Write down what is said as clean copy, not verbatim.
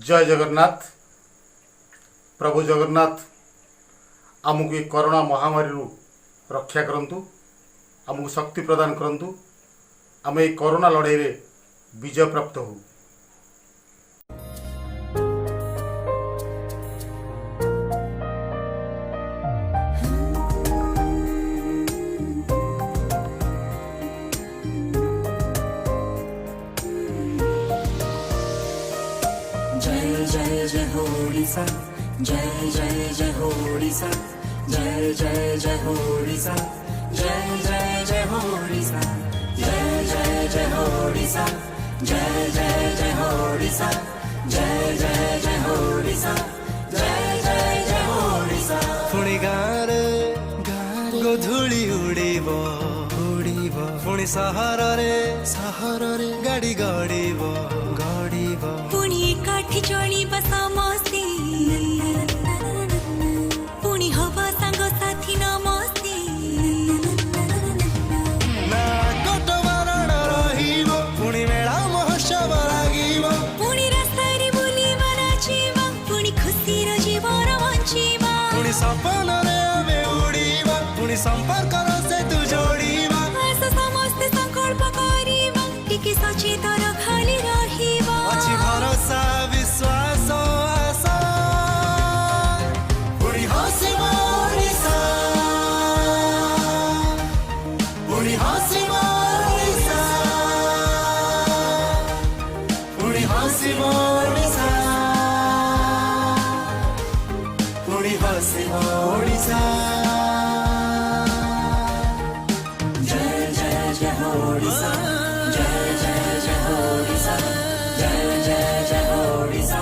जय जगन्नाथ। प्रभु जगन्नाथ आमको ये कोरोना महामारी रक्षा करंतु, आमको शक्ति प्रदान करंतु, आम ये कोरोना लड़ाई रे विजय प्राप्त हो। जय जय जय हो ओडिशा, जय जय जय हो ओडिशा, जय जय जय हो ओडिशा, जय जय जय हो ओडिशा, जय जय जय हो ओडिशा, जय जय जय हो ओडिशा, जय जय जय हो ओडिशा, जय जय जय हो ओडिशा। पुणी गाँव गोधूली उड़ीब उड़ीब, पुणी सहर रे गाड़ी गड़ीब गड़ीब, पुणी एकाठी चलिबा समस्ते, पुणी हवा सांग साथी नमस्ते। ना कटवारण रहिब, पुणी मेला महोत्सव लागिब, पुणी रास्तारे बुलिबा नाचिबा, पुणी खुशीर जीवन बଞ୍ଚିबा, पुणी सपନରେ ଆମେ ଉଡ଼ିବା, पुणी संपर्कर सेतु जोड़ीबा। आस समस्ते संकल्प करिबा, टिके सचेतन खाली रहिबा। अछि भरोसा विश्वास आशा, पुणी हसिब ओडिशा, पुणी हसिब ओडिशा, पुणी हसिब ओडिशा, पुणी हसिब ओडिशा। जय जय जय हो ओडिशा, जय जय जय हो ओडिशा, जय जय जय हो ओडिशा।